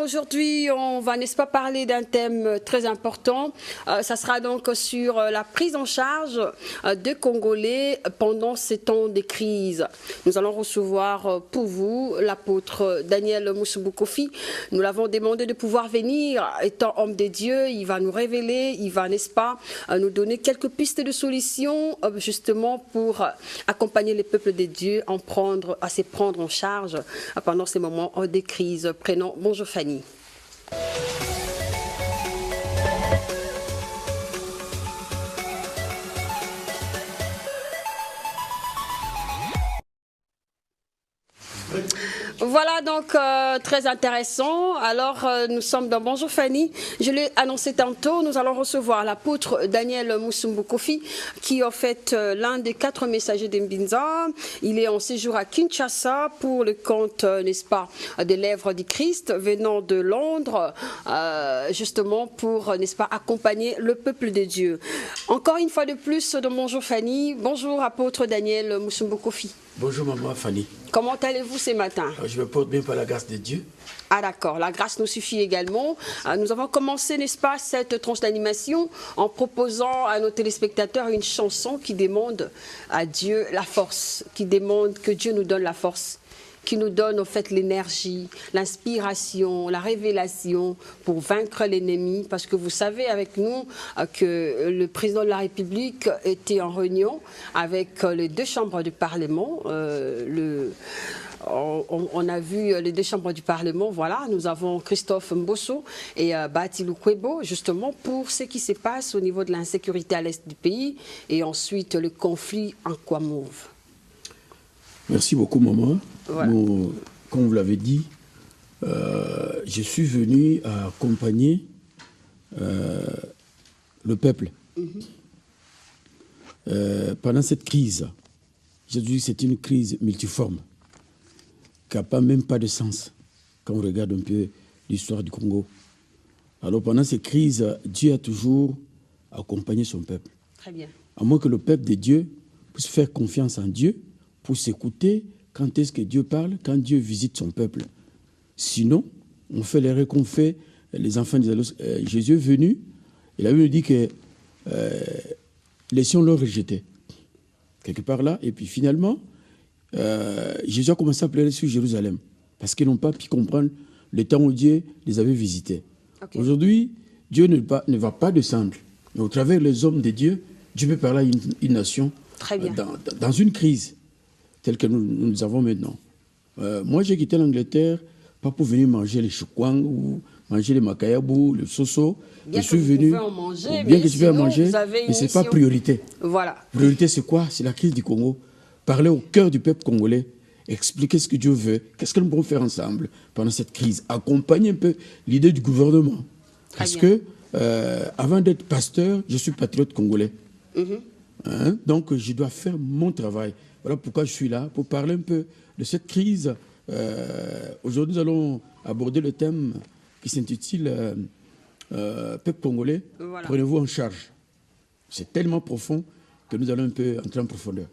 aujourd'hui, on va, n'est-ce pas, parler d'un thème très important. Ça sera donc sur la prise en charge des Congolais pendant ces temps de crise. Nous allons recevoir pour vous l'apôtre Daniel Moussoumbou Kofi. Nous l'avons demandé de pouvoir venir. Étant homme de Dieu, il va nous révéler, il va, n'est-ce pas, nous donner quelques pistes de solutions justement pour accompagner les peuples de Dieu à se prendre en charge pendant ces moments de crise. Prénom, bonjour Fanny. Voilà donc très intéressant. Alors nous sommes dans Bonjour Fanny. Je l'ai annoncé tantôt, nous allons recevoir l'apôtre Daniel Moussoumbou Kofi qui est en fait l'un des 4 messagers d'Mbinza. Il est en séjour à Kinshasa pour le compte, n'est-ce pas, des lèvres du Christ venant de Londres, justement pour, n'est-ce pas, accompagner le peuple de Dieu. Encore une fois de plus dans Bonjour Fanny. Bonjour apôtre Daniel Moussoumbou Kofi. Bonjour maman Fanny. Comment allez-vous ce matin? Je me porte bien par la grâce de Dieu. Ah d'accord, la grâce nous suffit également. Nous avons commencé, n'est-ce pas, cette tranche d'animation en proposant à nos téléspectateurs une chanson qui demande à Dieu la force, qui demande que Dieu nous donne la force, qui nous donne en fait l'énergie, l'inspiration, la révélation pour vaincre l'ennemi. Parce que vous savez avec nous que le président de la République était en réunion avec les 2 chambres du Parlement. On a vu les 2 chambres du Parlement, voilà, nous avons Christophe Mbosso et Batilou Kwebo, justement pour ce qui se passe au niveau de l'insécurité à l'est du pays et ensuite le conflit en Kwamouve. Merci beaucoup maman. Voilà. Comme vous l'avez dit, je suis venu à accompagner le peuple. Pendant cette crise, je dis que c'est une crise multiforme, qui n'a même pas de sens quand on regarde un peu l'histoire du Congo. Alors pendant ces crises, Dieu a toujours accompagné son peuple. Très bien. À moins que le peuple de Dieu puisse faire confiance en Dieu pour s'écouter quand est-ce que Dieu parle, quand Dieu visite son peuple. Sinon, on fait l'erreur qu'ont fait les enfants d'Israël. Jésus est venu, et la Bible nous dit que les siens l'ont rejeté. Quelque part là, et puis finalement, Jésus a commencé à pleurer sur Jérusalem, parce qu'ils n'ont pas pu comprendre le temps où Dieu les avait visités. Okay. Aujourd'hui, Dieu ne va pas descendre, mais au travers des hommes de Dieu, Dieu peut parler à une nation dans une crise telle que nous avons maintenant. Moi, j'ai quitté l'Angleterre, pas pour venir manger les choukwang ou manger les makayabou, le soso. Bien je suis venu, bien que je vais en manger, mais ce n'est pas priorité. Voilà. Priorité, c'est quoi? C'est la crise du Congo. Parler au cœur du peuple congolais, expliquer ce que Dieu veut, qu'est-ce que nous pouvons faire ensemble pendant cette crise, accompagner un peu l'idée du gouvernement. Parce que, avant d'être pasteur, je suis patriote congolais. Donc, je dois faire mon travail. Voilà pourquoi je suis là, pour parler un peu de cette crise. Aujourd'hui, nous allons aborder le thème qui s'intitule Peuple congolais, voilà. Prenez-vous en charge. C'est tellement profond que nous allons un peu entrer en profondeur.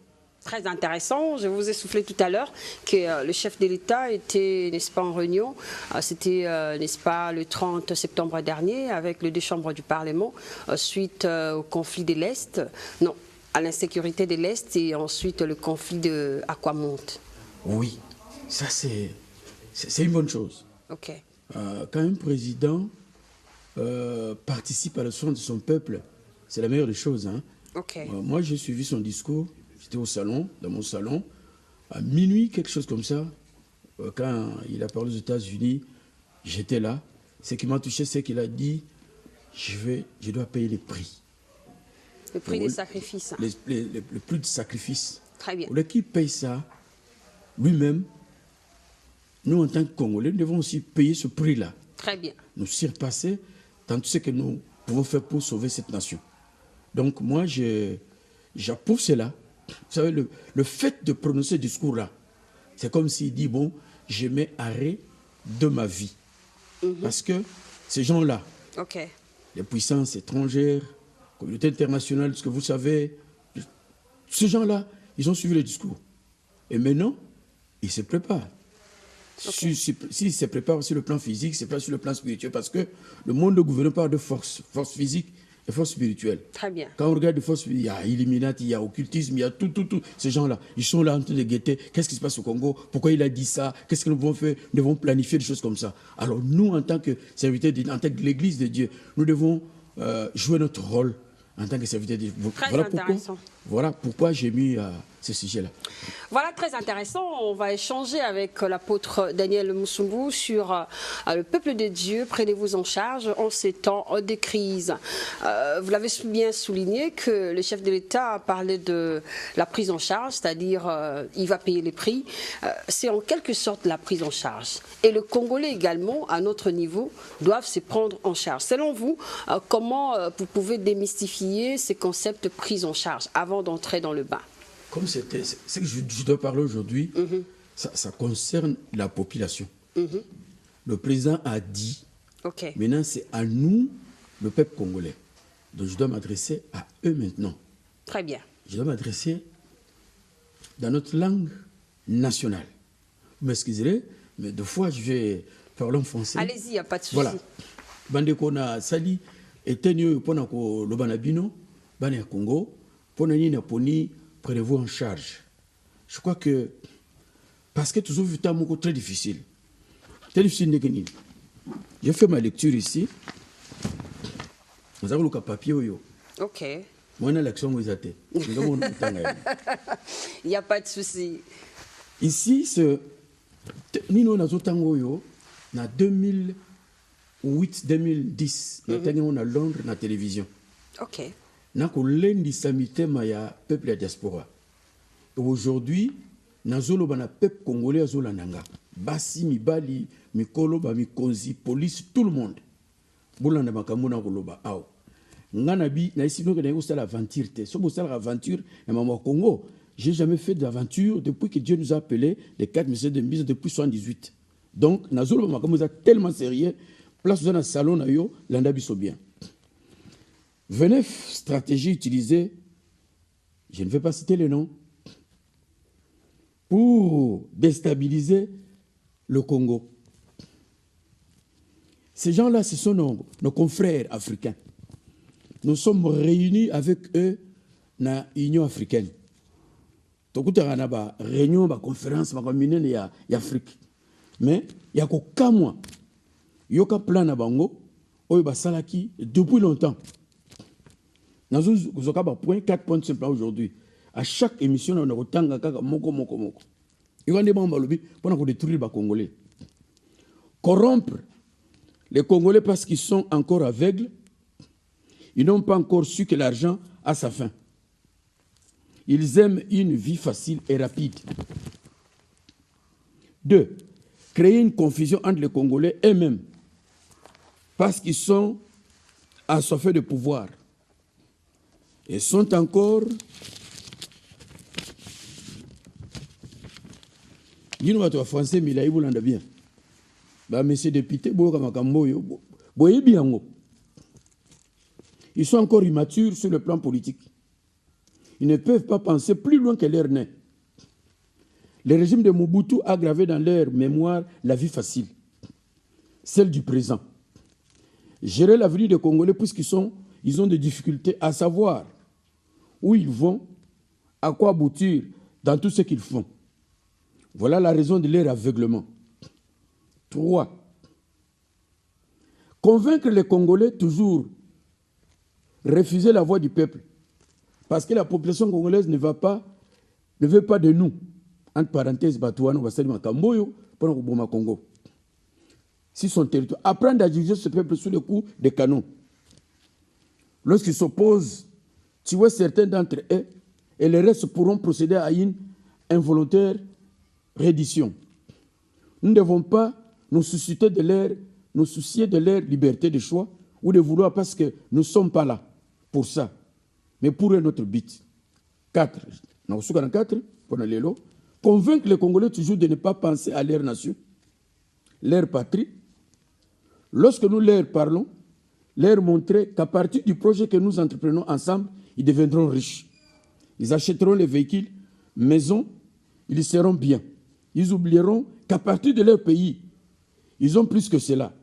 Très intéressant. Je vous ai soufflé tout à l'heure que le chef de l'État était, n'est-ce pas, en réunion. C'était, n'est-ce pas, le 30 septembre dernier avec les 2 chambres du Parlement suite au conflit de l'Est. Non, à l'insécurité de l'Est et ensuite le conflit de Aquamonte. Oui, ça c'est une bonne chose. Ok. Quand un président participe à la soin de son peuple, c'est la meilleure des choses. Hein. Okay. Moi, j'ai suivi son discours. J'étais au salon, dans mon salon, à minuit, quelque chose comme ça. Quand il a parlé aux États-Unis, j'étais là. Ce qui m'a touché, c'est qu'il a dit je dois payer les prix. Le prix des sacrifices. Le prix du sacrifice. Très bien. Qui paye ça, lui-même, nous, en tant que Congolais, nous devons aussi payer ce prix-là. Très bien. Nous surpasser dans tout ce que nous pouvons faire pour sauver cette nation. Donc, moi, j'approuve cela. Vous savez, le fait de prononcer ce discours-là, c'est comme s'il dit, bon, je mets arrêt de ma vie. Parce que ces gens-là, les puissances étrangères, communauté internationale, ce que vous savez, ces gens-là, ils ont suivi le discours. Et maintenant, ils se préparent. Okay. Si se prépare sur le plan physique, c'est pas sur le plan spirituel, parce que le monde est gouverné par deux forces, force physique et force spirituelle. Très bien. Quand on regarde les forces, il y a Illuminati, il y a occultisme, il y a tout. Ces gens-là, ils sont là en train de guetter. Qu'est-ce qui se passe au Congo? Pourquoi il a dit ça? Qu'est-ce que nous devons faire? Nous devons planifier des choses comme ça. Alors nous, en tant que serviteurs, en tant que l'Église de Dieu, nous devons jouer notre rôle en tant que serviteur de Dieu. Voilà pourquoi j'ai mis ce sujet-là. Voilà, très intéressant. On va échanger avec l'apôtre Daniel Musungu sur le peuple de Dieu. Prenez-vous en charge en ces temps de crise. Vous l'avez bien souligné que le chef de l'État a parlé de la prise en charge, c'est-à-dire il va payer les prix. C'est en quelque sorte la prise en charge. Et le Congolais également, à notre niveau, doivent se prendre en charge. Selon vous, comment vous pouvez démystifier ces concepts de prise en charge avant d'entrer dans le bain? Comme ce que je dois parler aujourd'hui, ça concerne la population. Le président a dit, maintenant c'est à nous, le peuple congolais. Donc je dois m'adresser à eux maintenant. Très bien. Je dois m'adresser dans notre langue nationale. Vous m'excuserez, mais deux fois je vais parler en français. Allez-y, il n'y a pas de souci. Voilà. Bandekona Sali, etenyo pona ko lobanabino, bana Congo, pona ni na poni. Prenez-vous en charge. Je crois que, parce que toujours vu un moment très difficile. Très difficile. J'ai fait ma lecture ici. Nous avons le papier. Ok. Moi, on a l'action où ils étaient. Il n'y a pas de souci. Ici, nous avons en 2008-2010, nous à Londres, dans la télévision. Ok. Nako lendi samitema ya peuple ya diaspora. Aujourd'hui, nazolo bana peuple congolais azola nanga. Basi mibali, mikolo ba mikonzi, police, tout le monde. Bolanda makambo na koloba aw. Ngana bi na isi no ke na ko sala aventure te. So bo sala aventure na mama Congo, j'ai jamais fait d'aventure depuis que Dieu nous a appelés les 4 messieurs de mise depuis 78. Donc nazolo makambo za tellement sérieux, place dans le salon na yo, landa biso bien. 29 stratégies utilisées, je ne vais pas citer les noms, pour déstabiliser le Congo. Ces gens-là, ce sont nos confrères africains. Nous sommes réunis avec eux dans l'Union africaine. Donc, il y a une réunion, une conférence, une communauté d'Afrique. Mais il y a qu'aucun mois, il y a un plan à Bango, depuis longtemps. Nous avons 4 points simples aujourd'hui. À chaque émission, on a autant de moko. Il y a des gens pour détruire les Congolais. Corrompre les Congolais parce qu'ils sont encore aveugles. Ils n'ont pas encore su que l'argent a sa fin. Ils aiment une vie facile et rapide. 2. Créer une confusion entre les Congolais eux-mêmes parce qu'ils sont assoiffés de pouvoir. Et sont encore français, mais là, ils bien. Monsieur député, ils sont encore immatures sur le plan politique. Ils ne peuvent pas penser plus loin que leur nez. Le régime de Mobutu a gravé dans leur mémoire la vie facile, celle du présent. Gérer l'avenir des Congolais puisqu'ils ont des difficultés à savoir où ils vont, à quoi aboutir dans tout ce qu'ils font. Voilà la raison de leur aveuglement. 3. Convaincre les Congolais toujours refuser la voix du peuple. Parce que la population congolaise ne veut pas de nous. Entre parenthèses, Batouano, Bassali Makamboyo, pour le Congo. Si son territoire. Apprendre à diriger ce peuple sous le coup des canons. Lorsqu'ils s'opposent, tu vois certains d'entre eux, et les restes pourront procéder à une involontaire reddition. Nous ne devons pas nous soucier de leur liberté de choix ou de vouloir parce que nous ne sommes pas là pour ça, mais pour notre but. 4. Convaincre les Congolais toujours de ne pas penser à leur nation, leur patrie. Lorsque nous leur parlons, leur montrer qu'à partir du projet que nous entreprenons ensemble, ils deviendront riches. Ils achèteront les véhicules, maisons, ils seront bien. Ils oublieront qu'à partir de leur pays, ils ont plus que cela.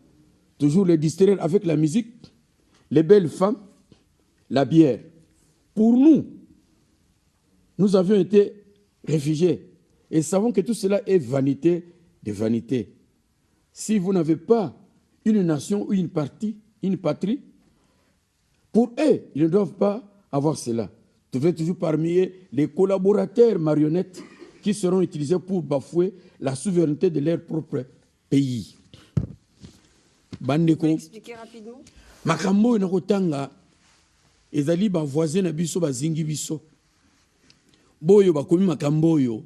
Toujours les distraire avec la musique, les belles femmes, la bière. Pour nous, nous avions été réfugiés et savons que tout cela est vanité de vanité. Si vous n'avez pas une nation ou une patrie, pour eux, ils ne doivent pas avoir cela. Vous êtes toujours parmi les collaborateurs marionnettes qui seront utilisés pour bafouer la souveraineté de leur propre pays. Bandeko. Vous pouvez expliquer rapidement? Makambo inakotanga ezali ba voisin na biso bazingi biso. Boyo bakomi makambo yo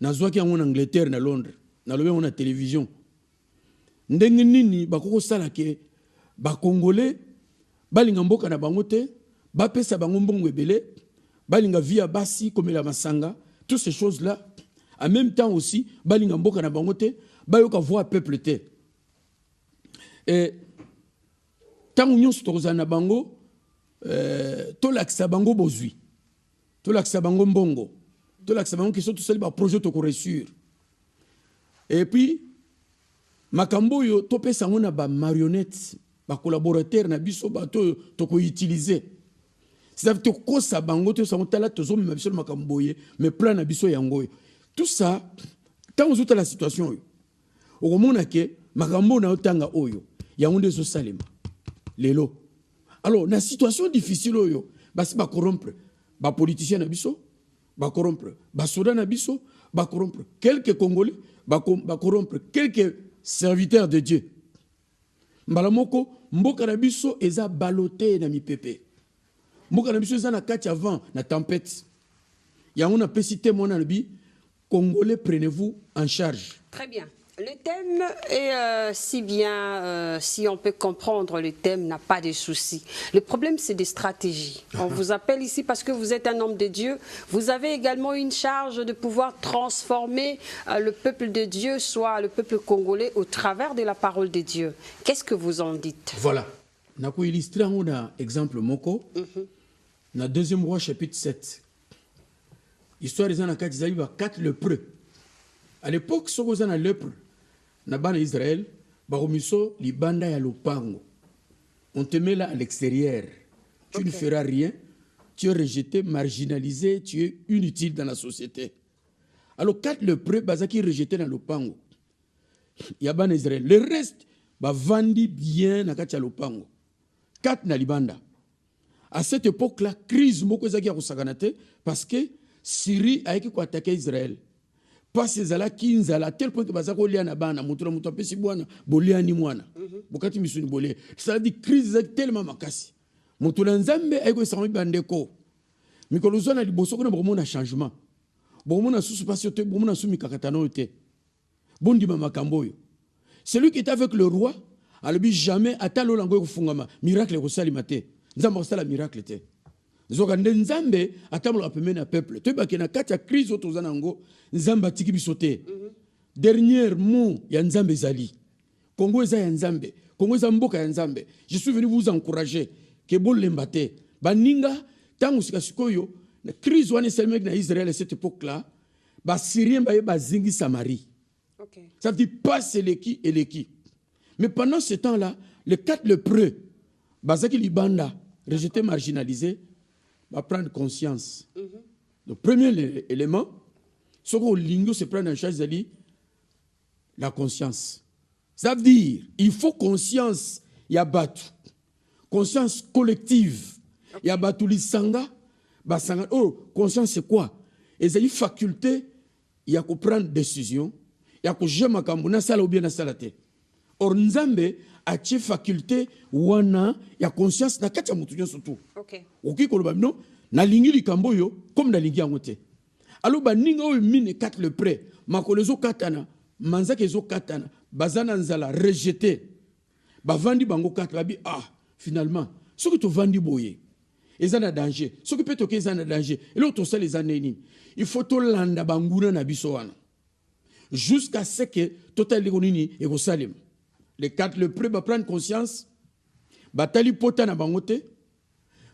nazwaki yango na Angleterre na Londres na lobe na télévision. Ndenge nini bakoko sala ke ba Congolais balinga mboka na bango te bapesa bango mbongo ebele balinga via basi komela masanga, toutes ces choses là en même temps aussi balinga mboka na bango te bayoka voix peuple te. Et tant nyonso tokozana bango tolakisa bango bozwi tolakisa bango mbongo tolakisa bango ki so tosali ba projet to ko réussir. Et puis makambo yo topesa ngo na ba marionnettes ba collaborateurs na biso ba to ko utiliser. Ça veut dire que ça bango to sa motala to zo me biso makambo ye mais plan na biso yango. Tout ça tant vous êtes la situation yo. O komona ke makambo na otanga oyo yango ndezo salema lelo. Alors na situation difficile oyo basi ba corrompre ba politiciens na biso ba corrompre ba soda na biso ba corrompre quelques Congolais ba corrompre quelques serviteurs de Dieu. Mbala moko mboka na biso eza baloté na mipepe. Mboka na biso eza na kati avant na tempête. Yango na pesité mona nabi Congolais, prenez-vous en charge. Très bien. Le thème est si bien, si on peut comprendre le thème, n'a pas de souci. Le problème, c'est des stratégies. On vous appelle ici parce que vous êtes un homme de Dieu. Vous avez également une charge de pouvoir transformer le peuple de Dieu, soit le peuple congolais, au travers de la parole de Dieu. Qu'est-ce que vous en dites? Voilà. On a illustré un exemple moko. Dans 2e roi chapitre 7. Histoire des années 4 lépreux. À l'époque, ce qu'on a lépreux, dans Israël, baromiso libanda ya lopango. On te met là à l'extérieur. Tu ne feras rien. Tu es rejeté, marginalisé, tu es inutile dans la société. Alors 4 lépreux bazaki rejeté dans lopango. Il y a ban Israël. Le reste ba vandi bien na kati ya lopango. 4 na libanda. À cette époque-là, crise moko ezaki ya kosakanate parce que Syrie a été attaqué Israël. Pas ces ala kinzala tel point que bazako lia na bana mutura mutu pesi bwana bolia ni mwana bokati misuni bolia ça dit crise tellement makasi mutura nzambe ayiko sami bandeko mikolo zona liboso kuna bomona changement bomona susu pasio te bomona sumi kakatano te bondi makambo yo celui qui est avec le roi alobi jamais atalo lango ko fungama miracle ko salima te nzambe ko sala miracle te Zogande nzambe atamlo apemena peuple. To bakena kati ya crise otozana ngo nzambe atiki bisote. Dernier mot ya nzambe zali. Kongo eza ya nzambe. Kongo eza mboka ya nzambe. Je suis venu vous encourager que bolembate. Baninga tangu sikasikoyo na crise wane selmek na Israël à cette époque-là, ba Syrien ba zingi Samarie. OK. Ça veut dire pas c'est l'équipe et l'équipe. Mais pendant ce temps-là, les 4 lépreux bazaki libanda, rejetés, marginalisés, va prendre conscience. Le premier élément, ce que l'ingo se prend en charge, c'est la conscience. Ça veut dire, il faut conscience, il y a batu. Conscience collective. Il y a batu lisanga, basanga. Oh, conscience c'est quoi? Et c'est une faculté, il y a qu'on prendre décision, il y a qu'on jamais makambo na sala ou bien na salate. Or nzambe a une faculté wana ya conscience na kati ya mutu nyonso tu. OK. OK koloba non na lingi likambo yo comme na lingi yango te. Alors ba ninga o mine 4 le près makolezo katana manzaka ezo katana bazana nzala rejeté. Ba vandi bango 4 babi finalement ce que tu vandi boye ezana danger. Ce que peut toke ezana danger. Et là to sala les années il faut to landa banguna na biso wana. Jusqu'à ce que total l'économie et au salim. Les 4 le près va prendre conscience batali pota na bangote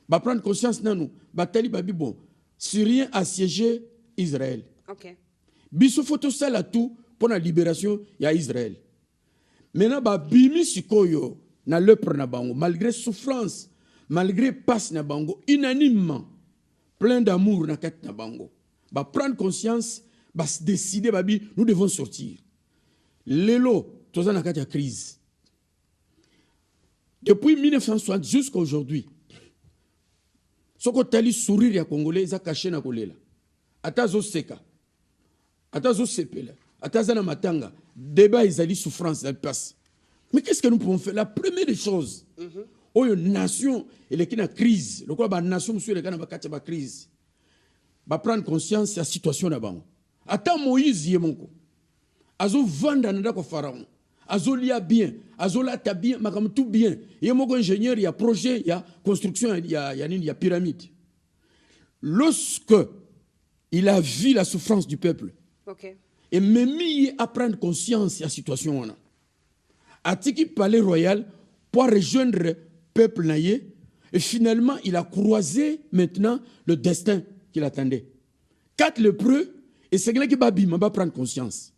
va prendre conscience nanou batali babi bon Syrien assiégé Israël. OK. Biso photo sala tout pour la libération ya Israël. Maintenant ba bimi sikoyo na lepre na bango malgré souffrance, malgré passe na bango unanimement plein d'amour na kat na bango. Ba prendre conscience, ba se décider ba bi nous devons sortir. Lelo toza na kat ya crise. Depuis 1960 jusqu'à aujourd'hui. Soko tali sourire ya Congolais za caché na kolela. Ata zo seka. Ata zo sepela. Ata zana matanga. Débat ezali souffrance ça passe. Mais qu'est-ce que nous pouvons faire? La première des choses. Oyo nation elle qui na crise. Le quoi ba nation monsieur le kana ba katia ba crise. Ba prendre conscience de la situation na bango. Ata Moïse yemonko. Azo vanda na ko pharaon. Azo lia bien, azo lata bien, makam tout bien. Il y a mon ingénieur, il y a projet, il y a construction, il y a pyramide. Lorsque il a vu la souffrance du peuple, et même il a prendre conscience de la situation, a tiki palais royal pour rejoindre le peuple naïe, et finalement il a croisé maintenant le destin qu'il attendait. 4 lépreux, et c'est là qui va prendre conscience.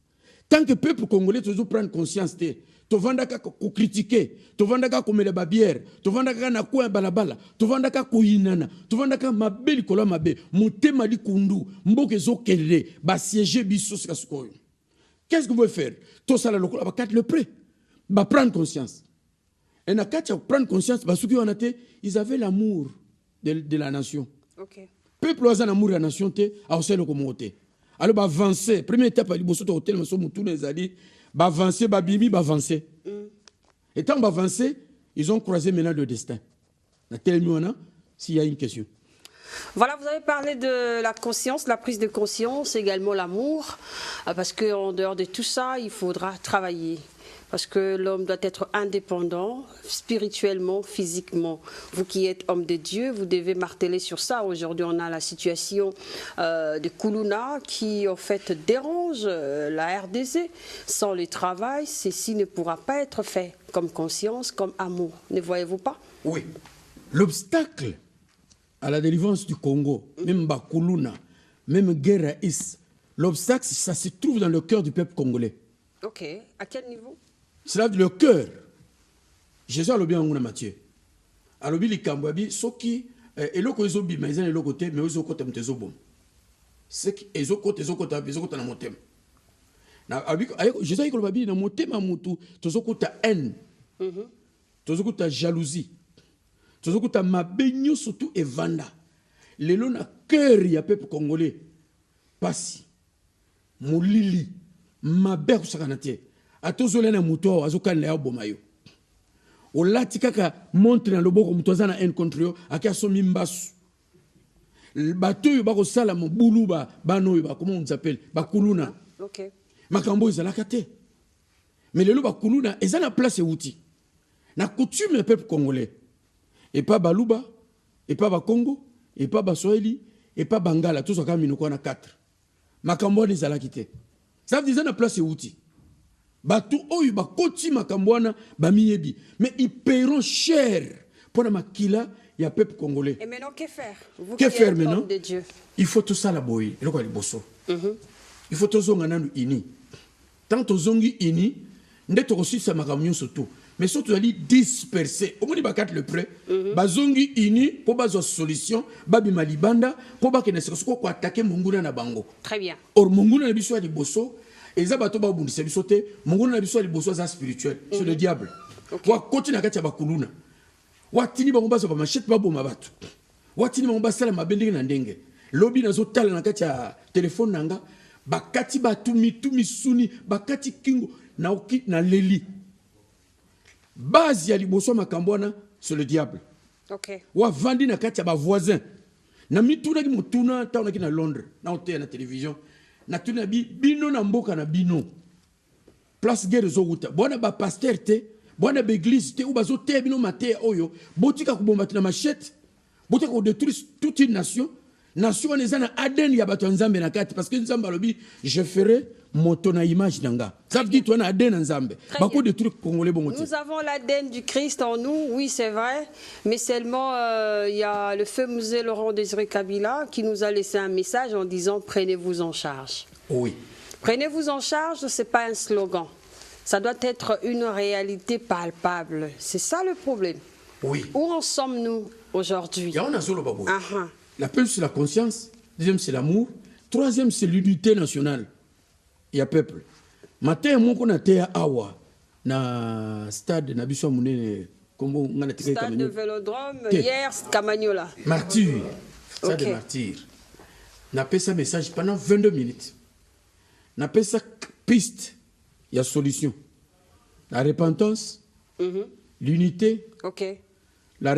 Tant que le peuple congolais toujours prendre conscience de tovandaka ko critiquer, tovandaka ko mele babière, tovandaka na ko balabala, tovandaka ko inana, tovandaka mabeli kola mabe, motema li kundu, mboke zo kele, ba siéger biso sikoyo. Qu'est-ce que vous voulez faire? Tout ça là lokola ba 4 le prêt. Ba prendre conscience. Et na 4 prendre conscience, ba souki on était, ils avaient l'amour de la nation. OK. Peuple oza l'amour de la nation te, a oselo ko moté. Alors, bah, avancer. Première étape, il faut hôtel, mais sommes tous les alliés. Bah, avancer, bah, bibi, bah, avancer. Et tant bah, avancer, ils ont croisé maintenant le destin. S'il y a une question. Voilà, vous avez parlé de la conscience, la prise de conscience, également l'amour. Parce qu'en dehors de tout ça, il faudra travailler. Parce que l'homme doit être indépendant, spirituellement, physiquement. Vous qui êtes homme de Dieu, vous devez marteler sur ça. Aujourd'hui, on a la situation de Kuluna qui, en fait, dérange la RDC. Sans le travail, ceci ne pourra pas être fait comme conscience, comme amour. Ne voyez-vous pas? Oui. L'obstacle à la délivrance du Congo, même Bakuluna, même guerre à Is, l'obstacle, ça se trouve dans le cœur du peuple congolais. Ok. À quel niveau? C'est le cœur. Jésus a le bien en Matthieu. Alors, il y a ceux qui eloko ezobi mais ils ont côté mais ils ont côté mtezo bom. C'est que ils ont côté na motem. Na Jésus a dit na motem amutu tozo côté haine. Tozo côté jalousie. Tozo côté mabenyo surtout evanda. Lelo na cœur ya peuple congolais. Pasi. Molili. Mabe kusakanate. Atozole na muto azokana ya bomayo. Olati kaka montre na loboko mutoza na en contre yo akaso mimbasu. Bato yo bako sala mobulu ba bano yo ba comment on s'appelle bakuluna. OK. Makambo ezalaka te. Mais lelo bakuluna ezana place outi. Na coutume peuple congolais. Et pas baluba, et pas bakongo, et pas baswahili, et pas bangala tout ça ka minoko na 4. Makambo ezalaki te. Ça veut dire na place outi. Batu oyu bakoti makambwana bamiyebi mais ils paieront cher pour la makila ya peuple congolais. Et maintenant que faire? Que faire maintenant? De Dieu. Il faut tout ça la boy, il faut tout zonga nanu ini. Tant to zongi ini, ndeto aussi ça makamyo surtout. Mais surtout ali disperser. Au moins bakat le prêt, bazongi ini pour bazo solution, babi malibanda pour ba kene seko ko attaquer munguna na bango. Très bien. Or munguna na biso ya liboso. Et ça bato ba bundisa biso te mongona na biso liboso za spirituel c'est le diable wa koti na kati ya bakuluna wa tini ba ngomba so ba machete ba boma bato wa tini ba ngomba sala mabendenge na ndenge lobi na zo tala na kati ya telefone nanga bakati batu mitumi suni bakati kingo na oki na leli base ya liboso makambwana c'est le diable. OK. Wa vandi na kati ya ba voisin na mituna ki mutuna ta na Londres na hotel na télévision. Na tuna bino na mboka na bino place guerre zo wuta bona ba pasteur te bona ba église te ou bazo te bino mate oyo botika kubomba na machette botika ko détruire toute une nation on est na Aden ya bato nzambe na kati parce que nzambe alobi je ferai moto na image nanga ça veut dire toi na Aden nzambe bako détruire congolais bongo. Nous avons l'Aden du Christ en nous, oui c'est vrai, mais seulement il y a le feu Musée Laurent Désiré Kabila qui nous a laissé un message en disant prenez-vous en charge. Oui. Prenez-vous en charge, ce n'est pas un slogan. Ça doit être une réalité palpable. C'est ça le problème. Oui. Où en sommes-nous aujourd'hui? L'appel, c'est la conscience. Deuxième, c'est l'amour. Troisième, c'est l'unité nationale. Il y a peuple. Matin, mon qu'on a été à Awa, na stade Nabiso Mounene, stade de Vélodrome, hier, Camagnola. Martyr. Stade de martyr. N'a pas ça message pendant 22 minutes. N'a pas ça piste. Il y a solution. La repentance, l'unité, la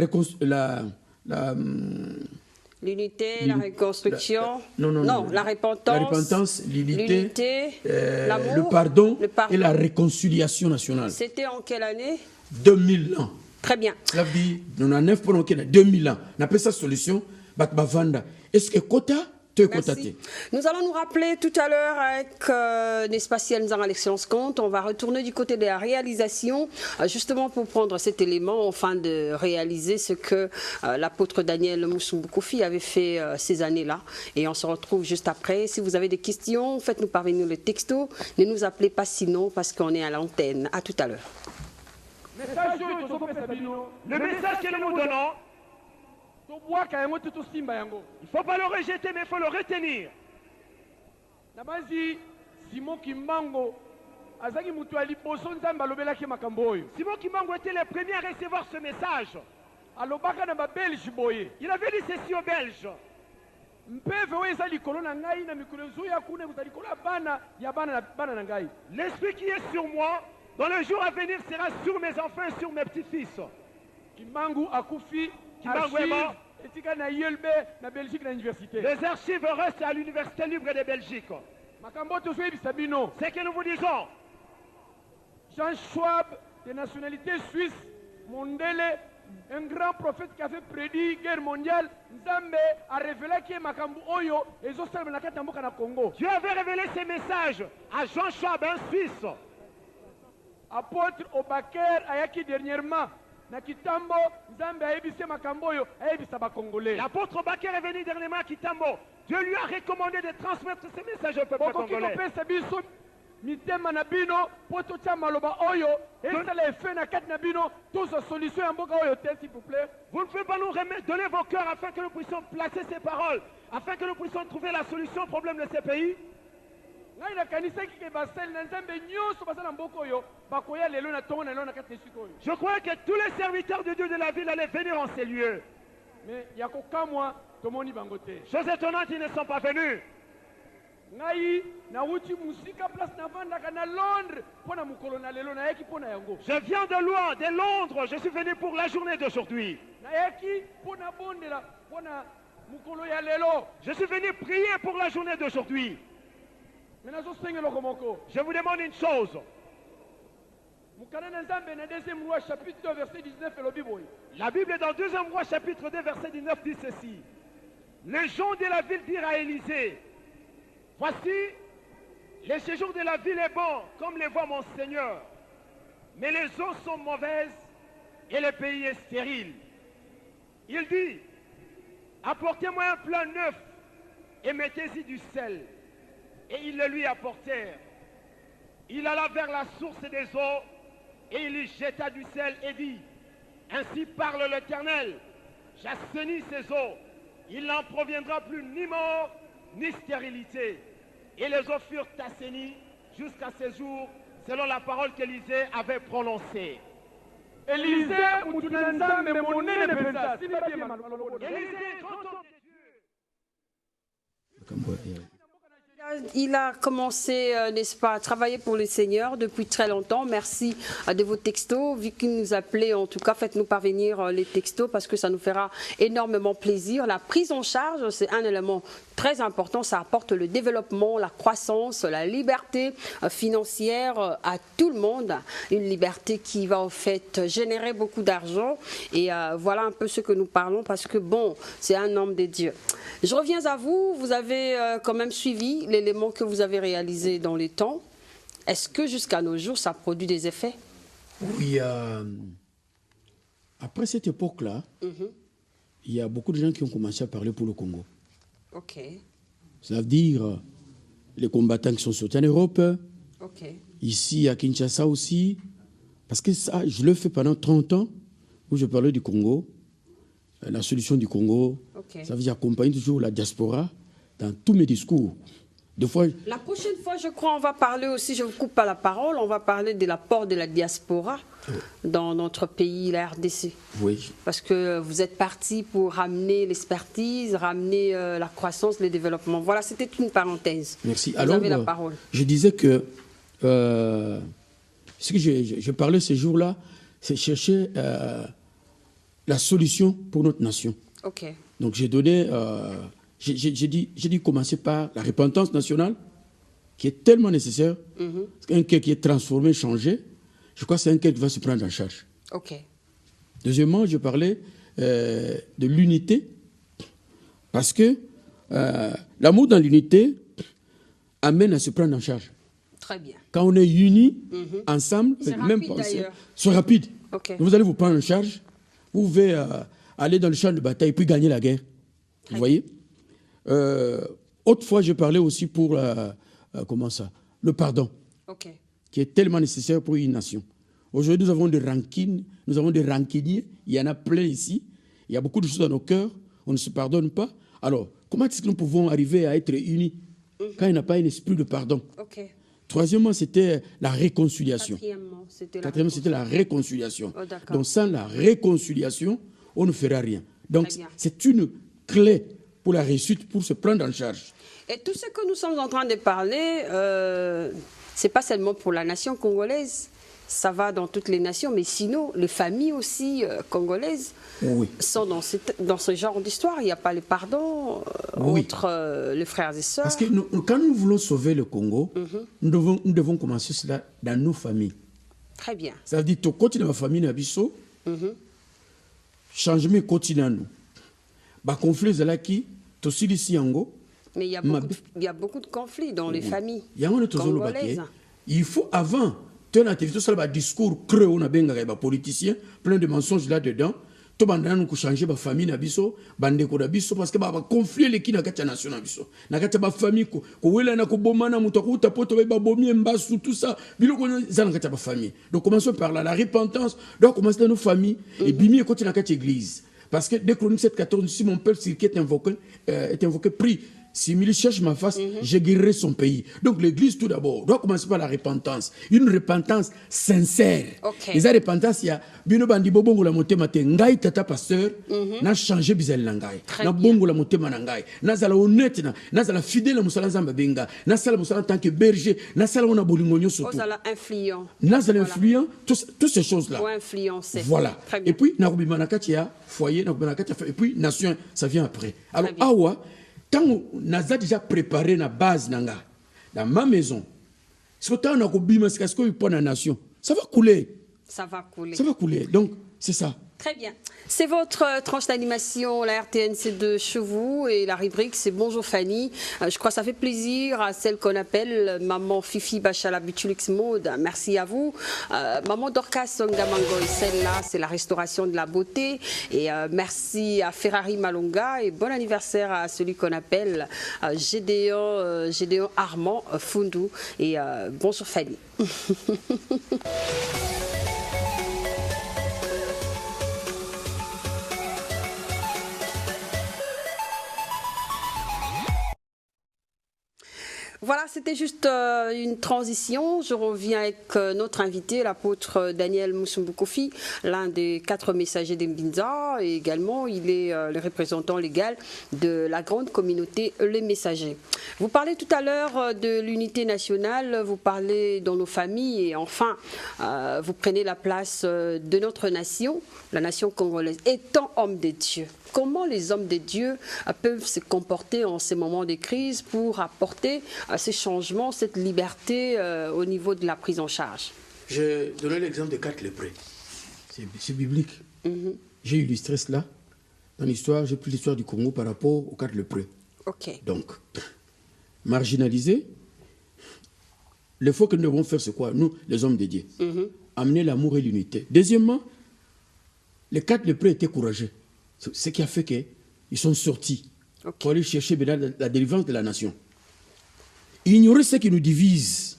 l'unité, la reconstruction, la repentance, l'unité, le pardon et la réconciliation nationale. C'était en quelle année? 2000 ans. Très bien. Cela dit, nous avons 9 pour 2000 ans. On appelle ça solution. Est-ce que quota? Merci. Nous allons nous rappeler tout à l'heure avec n'est-ce pas, Ciel Alexandre Comte. On va retourner du côté de la réalisation, justement pour prendre cet élément, afin de réaliser ce que l'apôtre Daniel Moussoumbou Kofi avait fait ces années-là. Et on se retrouve juste après. Si vous avez des questions, faites-nous parvenir le texto. Ne nous appelez pas sinon, parce qu'on est à l'antenne. À tout à l'heure. Le message que nous donnons, il ne faut pas le rejeter, mais il faut le retenir. Simon Kimbango était le premier à recevoir ce message. Il avait dit ceci aux Belges. L'esprit qui est sur moi, dans le jour à venir, sera sur mes enfants et sur mes petits-fils. Kimbangu Akufi, Kimbangu est mort. Les archives restent à l'Université libre de Belgique. C'est que nous vous disons. Jean Schwab, de nationalité suisse, Mondele, un grand prophète qui avait prédit guerre mondiale, Nzambe a révélé que Makambu Oyo et Zosal Nakatamboka na Congo. Dieu avait révélé ces messages à Jean Schwab, un Suisse. Apôtre Obaker Ayaki dernièrement. L'apôtre Baker est venu dernièrement à Kitambo. Dieu lui a recommandé de transmettre ces messages au peuple congolais. Vous ne pouvez pas nous donner vos cœurs afin que nous puissions placer ces paroles, afin que nous puissions trouver la solution au problème de ces pays. Je crois que tous les serviteurs de Dieu de la ville allaient venir en ces lieux. Mais chose étonnante, ils ne sont pas venus. Je viens de loin, de Londres. Je suis venu pour la journée d'aujourd'hui. Je suis venu prier pour la journée d'aujourd'hui. Je vous demande une chose. La Bible dans 2 Rois chapitre 2 verset 19 dit ceci. Les gens de la ville dirent à Élisée, voici, le séjour de la ville est bon, comme le voit mon Seigneur, mais les eaux sont mauvaises et le pays est stérile. Il dit, apportez-moi un plat neuf et mettez-y du sel. Et ils le lui apportèrent. Il alla vers la source des eaux et il y jeta du sel et dit, ainsi parle l'Éternel, j'assainis ces eaux, il n'en proviendra plus ni mort ni stérilité. Et les eaux furent assainies jusqu'à ce jour, selon la parole qu'Élisée avait prononcée. Élisée, il a commencé, n'est-ce pas, à travailler pour le Seigneur depuis très longtemps. Merci de vos textos. Vu qu'il nous appelait, en tout cas, faites-nous parvenir les textos parce que ça nous fera énormément plaisir. La prise en charge, c'est un élément très important. Ça apporte le développement, la croissance, la liberté financière à tout le monde. Une liberté qui va, en fait, générer beaucoup d'argent. Et voilà un peu ce que nous parlons parce que, bon, c'est un homme de Dieu. Je reviens à vous. Vous avez quand même suivi l'élément que vous avez réalisé dans les temps. Est-ce que jusqu'à nos jours, ça produit des effets? Oui. Après cette époque-là, il y a beaucoup de gens qui ont commencé à parler pour le Congo. Ok. Ça veut dire les combattants qui sont sortis en Europe, Ok. ici à Kinshasa aussi. Parce que ça, je le fais pendant 30 ans, où je parlais du Congo, la solution du Congo. Ok. Ça veut dire accompagner toujours la diaspora dans tous mes discours. Des fois, La prochaine fois, je crois, on va parler aussi, je ne vous coupe pas la parole, on va parler de l'apport de la diaspora dans notre pays, la RDC. oui. Parce que vous êtes parti pour ramener l'expertise, ramener la croissance, le développement. Voilà, c'était une parenthèse. Merci. Vous Alors, avez la parole. je disais que ce que je parlais ces jours-là, c'est chercher la solution pour notre nation. Ok. Donc j'ai donné, j'ai dit commencer par la repentance nationale, qui est tellement nécessaire. Un cœur qui est transformé, changé, je crois que c'est un cœur qui va se prendre en charge. Ok. Deuxièmement, je parlais de l'unité, parce que l'amour dans l'unité amène à se prendre en charge. Très bien. Quand on est unis, ensemble, C'est avec même rapide, pensée, d'ailleurs. c'est rapide. Ok. Vous allez vous prendre en charge, vous pouvez aller dans le champ de bataille puis gagner la guerre. Vous voyez. Autrefois, je parlais aussi pour comment ça, le pardon, Ok. qui est tellement nécessaire pour une nation. Aujourd'hui, nous avons des rancines, nous avons des rancuniers, il y en a plein ici. Il y a beaucoup de choses dans nos cœurs, on ne se pardonne pas. Alors, comment est-ce que nous pouvons arriver à être unis quand il n'y a pas un esprit de pardon? Ok. Troisièmement, c'était la réconciliation. Quatrièmement, C'était la réconciliation. Oh, d'accord. Donc, sans la réconciliation, on ne fera rien. Donc, Très bien. c'est une clé pour la réussite, pour se prendre en charge. Et tout ce que nous sommes en train de parler, ce n'est pas seulement pour la nation congolaise, ça va dans toutes les nations, mais sinon, les familles aussi congolaises Oui. sont dans ce genre d'histoire. Il n'y a pas le pardon Oui. entre les frères et sœurs. Parce que quand nous voulons sauver le Congo, nous devons commencer cela dans nos familles. Très bien. Ça veut dire que côté de ma famille, Nabiso, changement quotidien. Bah, conflit là qui, aussi ici Yango. Mais il y a beaucoup de conflits dans les familles Il y a un autre congolaises. Il faut avant, tu as un discours creux, on a bien des politiciens, plein de mensonges là-dedans. Tu as changer ma famille, parce que le conflit est qui na nation. Na ba famille, ko wela na ko bomana muto ko tapoto ba bomi mbasu tout ça. Biloko za na ba famille. Donc commençons par là, la repentance doit commencer dans nos familles et bimi côté na église. Parce que dès Chroniques 7,14, si mon peuple qui est invoqué, prie. Si Mili cherche ma face, je guérirai son pays. Donc l'église, tout d'abord, doit commencer par la repentance. Une repentance sincère. Okay. Et cette repentance, il y a bino bandi bobongo la moté maté ngai tata pasteur, na changé bizal nangai. Na bongo la moté manangai. Na zala honnête na zala fidèle musala zamba benga. Na sala musala en tant que berger, na sala ona bolingonyo surtout. Na zala influent. Na zala influent, toutes ces choses-là. Ou influencer. Voilà. Et puis, na rubi manakatia, foyer, na rubi manakatia, et puis nation, ça vient après. Alors, awa, quand on a déjà préparé la base dans ma maison, c'est que on a bima c'est que pour la nation, ça va couler. Ça va couler. Ça va couler. Donc c'est ça. Très bien. C'est votre tranche d'animation, la RTNC de chez vous, et la rubrique c'est Bonjour Fanny. Je crois que ça fait plaisir à celle qu'on appelle Maman Fifi Bachala Butulix Mode. Merci à vous. Maman Dorcas Ngamangoy, celle-là, c'est la restauration de la beauté. Et merci à Ferrari Malonga et bon anniversaire à celui qu'on appelle Gédéon Armand Fundu. Et bonjour Fanny. Voilà, c'était juste une transition. Je reviens avec notre invité, l'apôtre Daniel Musumboukofi, l'un des 4 messagers d'Mbinza. Et également, il est le représentant légal de la grande communauté Les Messagers. Vous parlez tout à l'heure de l'unité nationale, vous parlez dans nos familles et enfin, vous prenez la place de notre nation, la nation congolaise, étant homme de Dieu. Comment les hommes de Dieu peuvent se comporter en ces moments de crise pour apporter ces changements, cette liberté au niveau de la prise en charge? Je donnais l'exemple de 4 lépreux. C'est biblique. J'ai illustré cela dans l'histoire, j'ai pris l'histoire du Congo par rapport aux 4 lépreux. Ok. Donc, marginalisés, l'effort que nous devons faire, c'est quoi? Nous, les hommes de Dieu. Amener l'amour et l'unité. Deuxièmement, les 4 lépreux étaient courageux. Ce qui a fait qu'ils sont sortis pour aller chercher la délivrance de la nation. ignorer ce qui nous divise.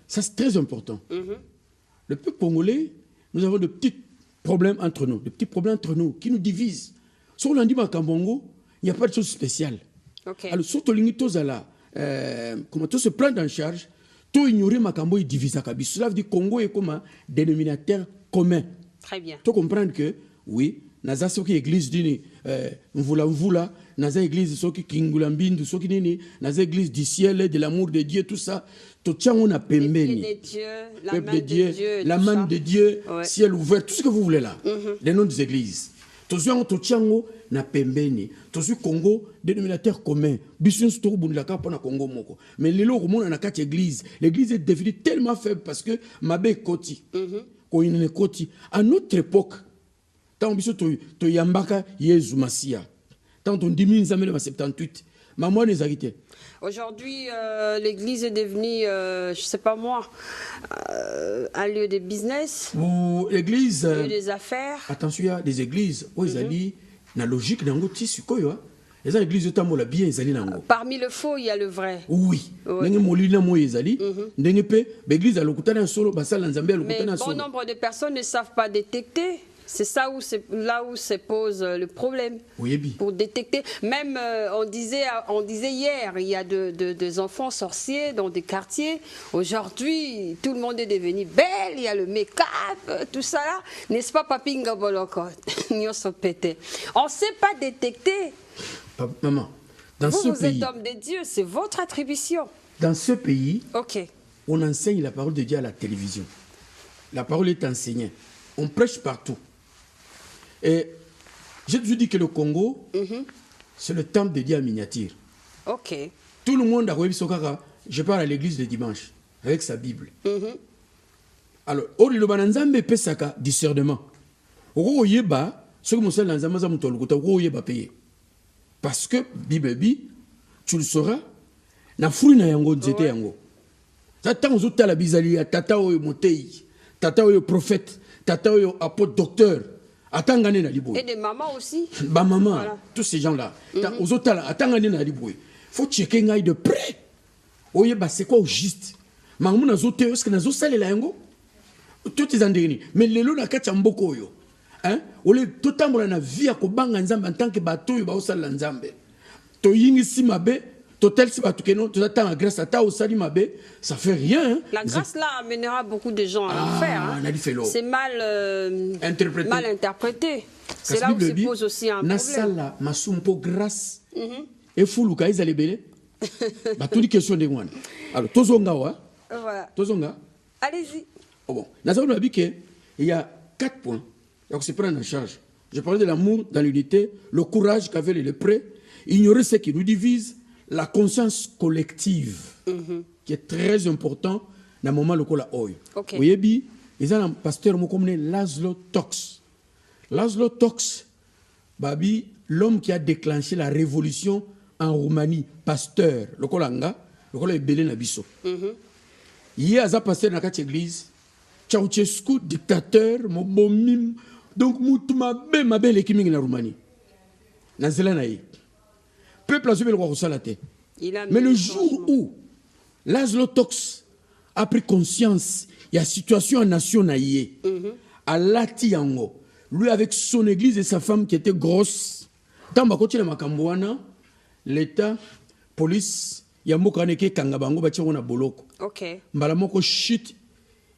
Ça, c'est très important. Le peuple congolais, nous avons de petits problèmes entre nous, qui nous divisent. Sur l'on dit Makambongo, il n'y a pas de chose spéciale. Alors, surtout les comment tout se prendre en charge, tout ignorer Makambo et diviser Kabi. Cela veut dire que Congo est comme un dénominateur commun. Très bien. Tu comprends que, oui, naza soki église dini mvula naza église soki kingulambindu soki nini naza église du ciel de l'amour de Dieu tout ça to tchango na pembeni peuple de Dieu la main de Dieu ouais. ciel ouvert tout ce que vous voulez là les noms des églises to tchango na pembeni to su Congo dénominateur commun biso sto bundaka pona Congo moko mais lelo komona na kati église l'église est devenue tellement faible parce que mabe koti ko inene koti à notre époque. Tant que tu yambaka Yesu Masia. Tant on diminue ça même à 78. Maman les arrêté. Aujourd'hui, l'église est devenue, je sais pas moi, un lieu de business. Ou l'église. Un lieu des affaires. Attention, il y a des églises où ils allaient na logique dans l'autre tissu quoi. Les églises de tamola bien ils allaient nango. Parmi le faux, il y a le vrai. Oui. N'engé molina mo ils allaient. N'engé pe, l'église à l'okutana solo, basal nzambe à l'okutana solo. Mais bon nombre de personnes ne savent pas détecter. C'est ça là où se pose le problème. Oui, pour détecter. Même, on disait hier, il y a des enfants sorciers dans des quartiers. Aujourd'hui, tout le monde est devenu belle. Il y a le make-up, tout ça là. N'est-ce pas, Papi Ngaboloko? On ne sait pas détecter. Maman, dans ce pays... Vous êtes homme de Dieu, c'est votre attribution. Dans ce pays, okay. On enseigne la parole de Dieu à la télévision. La parole est enseignée. On prêche partout. Et j'ai toujours dit que le Congo, c'est le temple de Dieu en miniature. Ok. Tout le monde a vu Sokara. Je pars à l'église le dimanche avec sa Bible. Alors, Ori le Bananzambe pesaka discernement. Oro yeba, ce que mon seul Nanzama Zamutolukuta, Oro yeba payé. Parce que Bible, tu le sauras, na fruit na yango nzete yango. Tata ozota la bizali, tata oyo motei, tata oyo prophète, tata oyo apôtre docteur. Et des mamans aussi. Bah maman, voilà. Tous ces gens-là. Aux autres là, faut checker de près. Oye bah c'est quoi au juste. Maman na zote est-ce que na zo sale la yango. Tout est endéni. Mais les lots na kacha mboko yo. Hein? Ole tout temps na vie à kobanga nzambe en tant que bateau yo ba osala nzambe. To yingi si mabe. Total si bateau que non, tout attend grâce à ta osali mabe, ça fait rien. Hein? La grâce là amènera beaucoup de gens à l'enfer. Hein? C'est mal interprété. C'est là où se pose aussi un problème. Nasala masumpo grâce. Et fuluka ils belé. Bah tout dit question de moi. Alors tozonga wa. Voilà. Tozonga. Allez-y. Oh bon. Nasala dit que il y a 4 points. Donc se prendre en charge. Je parlais de l'amour dans l'unité, le courage qu'avaient les lépreux, ignorer ce qui nous divise. La conscience collective, qui est très important dans le moment où on a okay. Vous voyez, il y a un pasteur qui s'appelle Laszlo Tox. Laszlo Tox, l'homme qui a déclenché la révolution en Roumanie, pasteur, le Kolanga, le Kolanga est belé Nabiso. Il y a un pasteur dans l'église, Ceausescu, dictateur, Mobomim, donc Moutuma belle équipe en Roumanie. Dans Zelanaï. Peuple a suivi le roi Roussalate. Mais le jour où Laszlo Tox a pris conscience, il y a situation en nation naïe, à Latiango, lui avec son église et sa femme qui était grosse, dans Bakoti Makambouana, l'État, police, il y a Mokaneke Kangabango, Bachirona Boloko. Mbalamoko chute,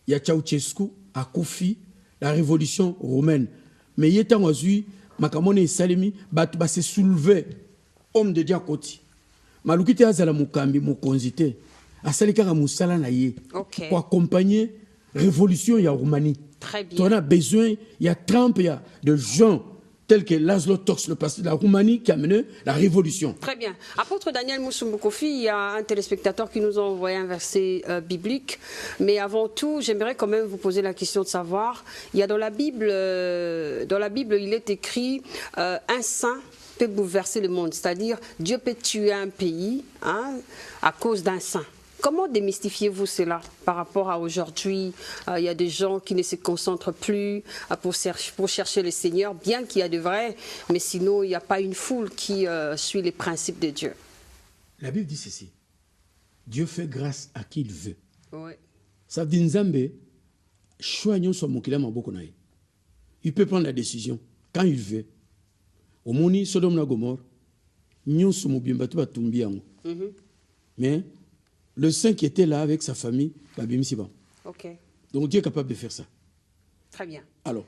il y a Ceausescu, à Koufi, la révolution roumaine. Mais il y a tant d'azui, Makamone et Salemi, bat se soulever. Homme de Dieu à côté. Malukite azala mukambi mukonzite. Asalika ka musala na ye. Pour accompagner révolution ya Roumanie. Très bien. On a besoin, il y a Trump, il y a de gens tels que Laszlo Tox, le pasteur de la Roumanie, qui a mené la révolution. Très bien. Apôtre Daniel Moussoumboukofi, il y a un téléspectateur qui nous a envoyé un verset biblique. Mais avant tout, j'aimerais quand même vous poser la question de savoir, il y a dans la Bible, il est écrit un saint peut bouleverser le monde, c'est-à-dire Dieu peut tuer un pays à cause d'un saint. Comment démystifiez-vous cela par rapport à aujourd'hui? Il y a des gens qui ne se concentrent plus pour chercher le Seigneur, bien qu'il y a de vrai, mais sinon il n'y a pas une foule qui suit les principes de Dieu. La Bible dit ceci. Dieu fait grâce à qui il veut. Ouais. Ça veut dire Nzambe, choix nyonso mokila maboko na ye. Il peut prendre la décision quand il veut. Au moni Sodome na Gomorre, nyonso mobimba tu batumbi yango. Mais le saint qui était là avec sa famille, babimisi ba. Ok. Donc Dieu est capable de faire ça. Très bien. Alors,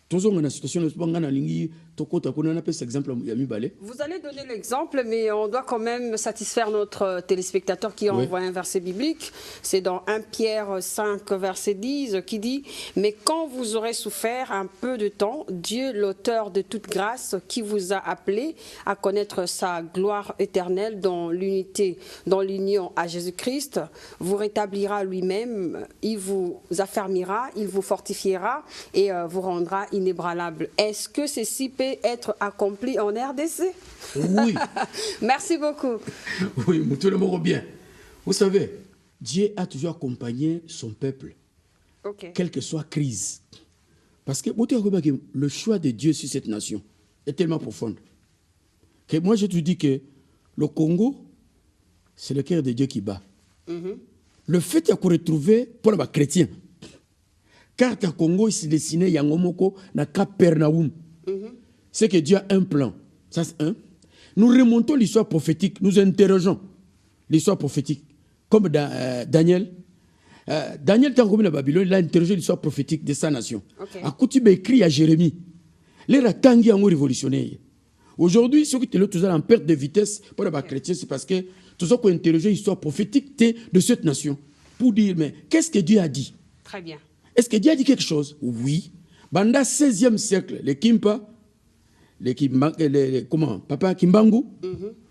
toujours dans la situation de Spangana Lingi, Tokota, qu'on a appelé cet exemple, Yami Balé. Vous allez donner l'exemple, mais on doit quand même satisfaire notre téléspectateur qui envoie un verset biblique. C'est dans 1 Pierre 5, verset 10, qui dit « Mais quand vous aurez souffert un peu de temps, Dieu, l'auteur de toute grâce, qui vous a appelé à connaître sa gloire éternelle dans l'unité, dans l'union à Jésus-Christ, vous rétablira lui-même, il vous affermira, il vous fortifiera et vous rendra inébranlable. » Est-ce que ceci peut être accompli en RDC? Oui. Merci beaucoup. Oui, tout le monde bien. Vous savez, Dieu a toujours accompagné son peuple, quelle que soit crise. Parce que le choix de Dieu sur cette nation est tellement profond que moi je te dis que le Congo, c'est le cœur de Dieu qui bat. Le fait qu'il y a qu'on retrouve pour les chrétiens, car le Congo il s'est dessiné Yangomoko na Capernaum. C'est que Dieu a un plan. Ça, c'est un. Nous remontons l'histoire prophétique, nous interrogeons l'histoire prophétique. Comme dans Daniel. Daniel, quand il a Babylone, il a interrogé l'histoire prophétique de sa nation. A Koutib écrit à Jérémie. Les Tangi ont révolutionné. Aujourd'hui, ceux qui sont en perte de vitesse pour les chrétiens, c'est parce que tout ça qu'on interroge l'histoire prophétique de cette nation. Pour dire, mais qu'est-ce que Dieu a dit? Très bien. Est-ce que Dieu a dit quelque chose? Oui. Banda 16e siècle, les Kimpa, Papa Kimbangu,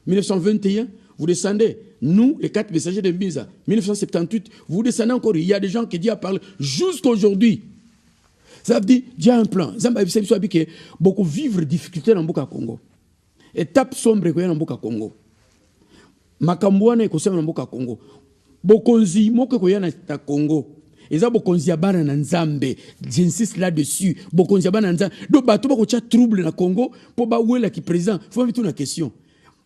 1921, vous descendez. Nous, les 4 messagers de Mbiza, 1978, vous descendez encore. Il y a des gens qui Dieu parlent jusqu'à aujourd'hui. Ça veut dire, Dieu a un plan. Beaucoup vivre difficulté dans le Congo. Étape sombre dans le Congo. Makambouane est dans le Congo. Bokonzi, moko koyana na Congo. Eza bokonzi ya bana na Nzambe. J'insiste là-dessus. Bokonzi ya bana na Nzambe. Do bato ba ko tia trouble na Congo po ba wela ki président. Faut mettre une question.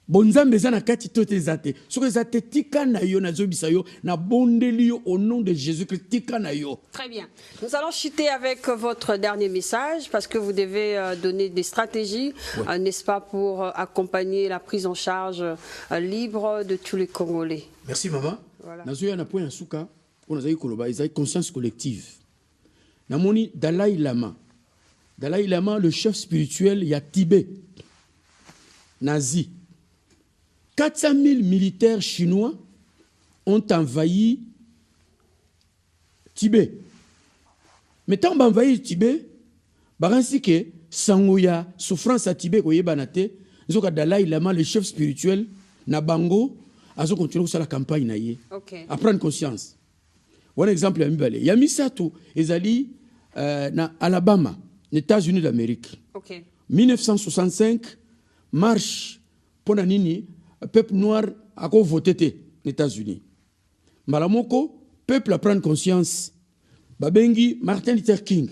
Bonzambe za na kati tote zate. Soko zate tika na yo na zobisa yo na bondeli yo au nom de Jésus-Christ tika na yo. Très bien. Nous allons chuter avec votre dernier message parce que vous devez donner des stratégies, n'est-ce pas, pour accompagner la prise en charge libre de tous les Congolais. Merci maman. Voilà. Nazoya na point suka. On a une conscience collective. Namoni Dalai Lama. Dalai Lama, le chef spirituel, il y a Tibet, nazi. 400 000 militaires chinois ont envahi Tibet. Mais tant qu'ils ont envahi Tibet, baransi que sangoya souffrance à Tibet ko yebanate, nzoka Dalai Lama, le chef spirituel, na bango, azo continuer sur la campagne na ye. À prendre conscience. Un exemple, il y a Misato, Ezali, na Alabama, les États-Unis d'Amérique. 1965, marche pour Nanini, peuple noir a voté les États-Unis. Malamoko, peuple a prendre conscience. Babengi, Martin Luther King,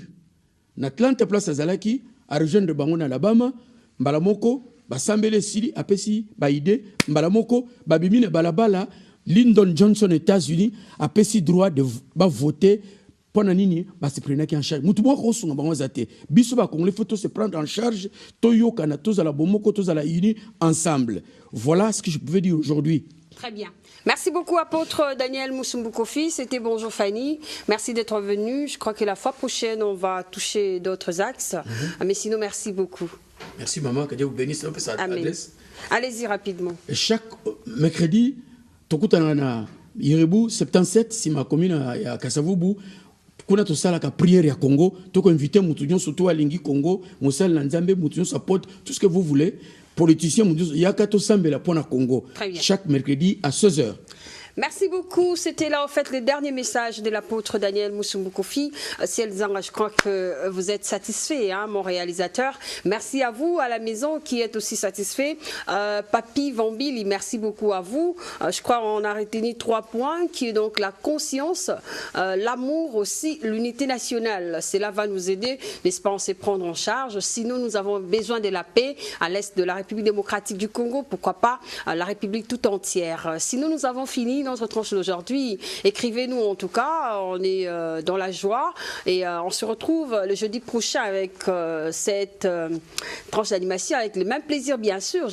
n'Atlanta place Azalaki, à rejoindre Bangon Alabama, Malamoko, Basambele Sili, Apesi, Baïde, Malamoko, Babimine Balabala, Lyndon Johnson, États-Unis, a pris droit de voter pour Nanini, se prendre en charge. Moutouma Rosso, on va zate. Bissoba, Congolais, faut se prendre en charge. Toyo, Kana, tous à la Bomoko, tous à la Uni, ensemble. Voilà ce que je pouvais dire aujourd'hui. Très bien. Merci beaucoup, apôtre Daniel Musumbou-Kofi. C'était Bonjour Fanny. Merci d'être venu. Je crois que la fois prochaine, on va toucher d'autres axes. Mais sinon, merci beaucoup. Merci, maman. Que Dieu vous bénisse. Un peu sa adresse. Allez-y rapidement. Et chaque mercredi, Tokutana Irebu 77 si ma commune à Kasavubu kuna to sala ka prière ya Congo to inviter mutunyo surtout à Lingi Congo mosal na Nzambe mutunyo support tout ce que vous voulez politiciens mutunyo yakato sambela pona Congo chaque mercredi à 16h. Merci beaucoup. C'était là en fait le dernier message de l'apôtre Daniel Musumbou-Kofi. Sielzanga, je crois que vous êtes satisfait, hein, mon réalisateur. Merci à vous à la maison qui êtes aussi satisfait. Papi Vambili, merci beaucoup à vous. Je crois qu'on a retenu 3 points qui est donc la conscience, l'amour aussi, l'unité nationale. Cela va nous aider, n'est-ce pas, on sait prendre en charge. Sinon, nous avons besoin de la paix à l'est de la République démocratique du Congo. Pourquoi pas la République tout entière. Sinon, nous avons fini. notre tranche d'aujourd'hui. Écrivez-nous en tout cas, on est dans la joie et on se retrouve le jeudi prochain avec cette tranche d'animation avec le même plaisir bien sûr.